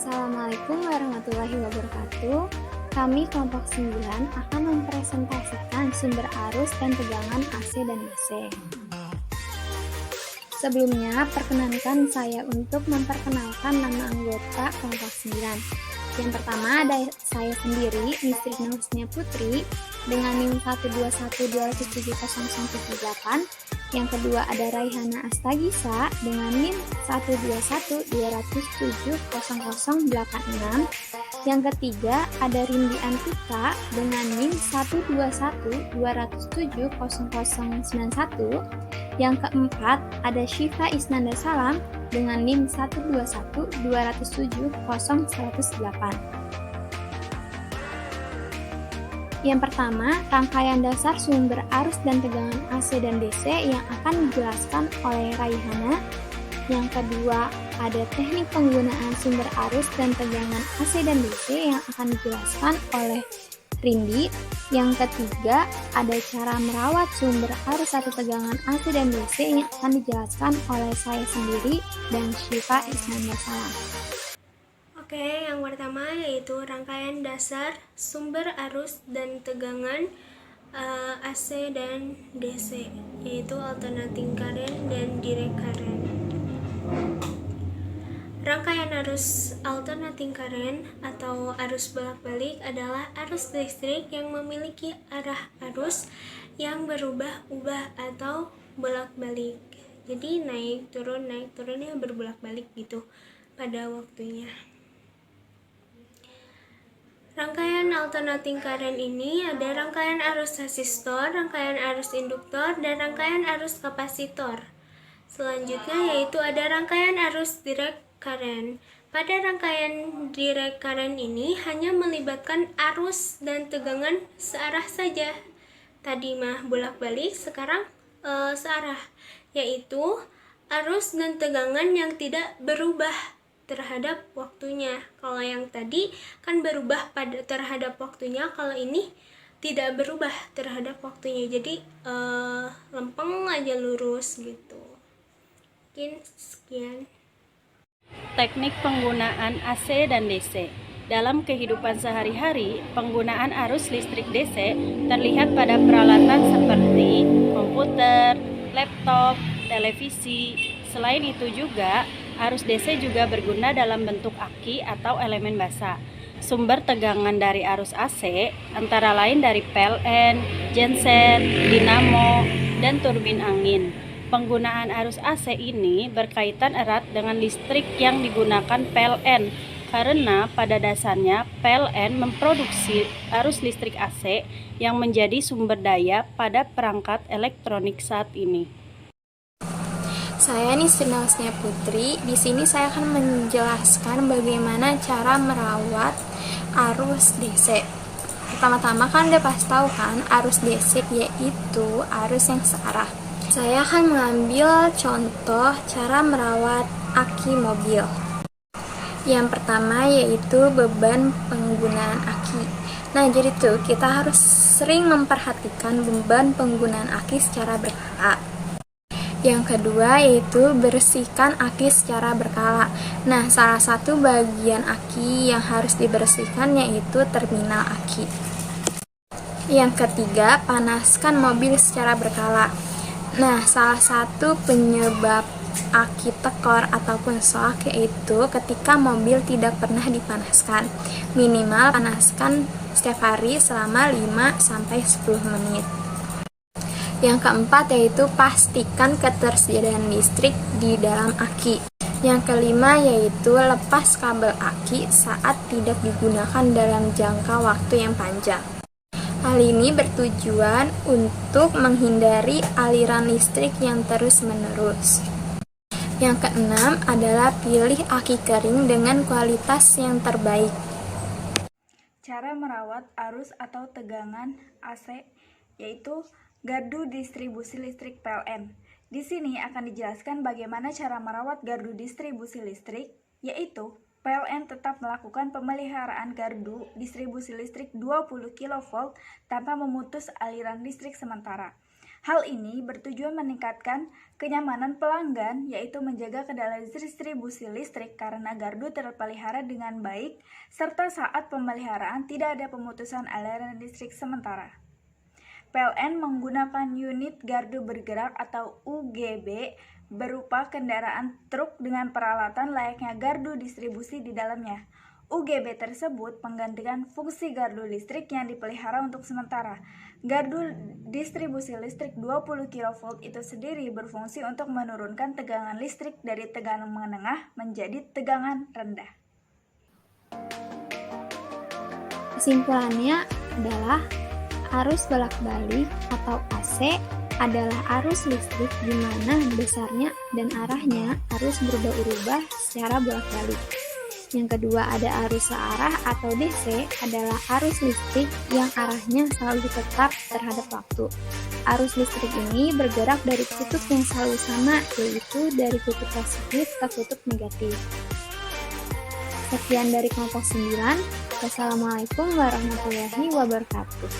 Assalamualaikum warahmatullahi wabarakatuh. Kami kelompok 9 akan mempresentasikan sumber arus dan tegangan AC dan DC. Sebelumnya, perkenankan saya untuk memperkenalkan nama anggota kelompok 9. Yang pertama ada saya sendiri, Mistri Husnia Putri, dengan NIM 121207078. Yang kedua ada Raihana Astagisa dengan NIM 121207086. Yang ketiga ada Rindi Antika dengan NIM 121207091. Yang keempat ada Syifa Isnanda Salam dengan NIM 12120700108. Yang pertama, rangkaian dasar sumber arus dan tegangan AC dan DC yang akan dijelaskan oleh Raihana. Yang kedua, ada teknik penggunaan sumber arus dan tegangan AC dan DC yang akan dijelaskan oleh Rindi. Yang ketiga, ada cara merawat sumber arus atau tegangan AC dan DC yang akan dijelaskan oleh saya sendiri dan Syifa Isnanda Salam. Oke, yang pertama yaitu rangkaian dasar sumber arus dan tegangan AC dan DC, yaitu alternating current dan direct current. Rangkaian arus alternating current atau arus bolak-balik adalah arus listrik yang memiliki arah arus yang berubah-ubah atau bolak-balik. Jadi naik turunnya berbolak-balik gitu pada waktunya. Rangkaian alternating current ini ada rangkaian arus resistor, rangkaian arus induktor, dan rangkaian arus kapasitor. Selanjutnya yaitu ada rangkaian arus direct current. Pada rangkaian direct current ini hanya melibatkan arus dan tegangan searah saja. Tadi mah bolak-balik, sekarang searah, yaitu arus dan tegangan yang tidak berubah terhadap waktunya. Kalau yang tadi kan berubah terhadap waktunya, kalau ini tidak berubah terhadap waktunya. Jadi lempeng aja lurus gitu. Mungkin sekian. Teknik penggunaan AC dan DC. Dalam kehidupan sehari-hari, penggunaan arus listrik DC terlihat pada peralatan seperti komputer, laptop, televisi. Selain itu juga, arus DC juga berguna dalam bentuk aki atau elemen basa. Sumber tegangan dari arus AC antara lain dari PLN, genset, dinamo, dan turbin angin. Penggunaan arus AC ini berkaitan erat dengan listrik yang digunakan PLN karena pada dasarnya PLN memproduksi arus listrik AC yang menjadi sumber daya pada perangkat elektronik saat ini. Saya Mistri Husnia Putri. Di sini saya akan menjelaskan bagaimana cara merawat arus DC. Pertama-tama kan udah pasti tahu kan arus DC yaitu arus yang searah. Saya akan mengambil contoh cara merawat aki mobil. Yang pertama yaitu beban penggunaan aki. Nah, jadi tuh kita harus sering memperhatikan beban penggunaan aki secara berkala. Yang kedua yaitu bersihkan aki secara berkala. Nah, salah satu bagian aki yang harus dibersihkan yaitu terminal aki. Yang ketiga, panaskan mobil secara berkala. Nah, salah satu penyebab aki tekor ataupun shock yaitu ketika mobil tidak pernah dipanaskan. Minimal panaskan setiap hari selama 5-10 menit. Yang keempat yaitu pastikan ketersediaan listrik di dalam aki. Yang kelima yaitu lepas kabel aki saat tidak digunakan dalam jangka waktu yang panjang. Hal ini bertujuan untuk menghindari aliran listrik yang terus-menerus. Yang keenam adalah pilih aki kering dengan kualitas yang terbaik. Cara merawat arus atau tegangan AC yaitu gardu distribusi listrik PLN. Di sini akan dijelaskan bagaimana cara merawat gardu distribusi listrik, yaitu PLN tetap melakukan pemeliharaan gardu distribusi listrik 20 kV tanpa memutus aliran listrik sementara. Hal ini bertujuan meningkatkan kenyamanan pelanggan, yaitu menjaga kendali distribusi listrik karena gardu terpelihara dengan baik, serta saat pemeliharaan tidak ada pemutusan aliran listrik sementara. PLN menggunakan unit gardu bergerak atau UGB berupa kendaraan truk dengan peralatan layaknya gardu distribusi di dalamnya. UGB tersebut menggantikan fungsi gardu listrik yang dipelihara untuk sementara. Gardu distribusi listrik 20 kV itu sendiri berfungsi untuk menurunkan tegangan listrik dari tegangan menengah menjadi tegangan rendah. Kesimpulannya adalah arus bolak-balik atau AC adalah arus listrik di mana besarnya dan arahnya arus berubah-ubah secara bolak-balik. Yang kedua ada arus searah atau DC adalah arus listrik yang arahnya selalu tetap terhadap waktu. Arus listrik ini bergerak dari kutub yang selalu sama, yaitu dari kutub positif ke kutub negatif. Sekian dari kelompok 9. Wassalamualaikum warahmatullahi wabarakatuh.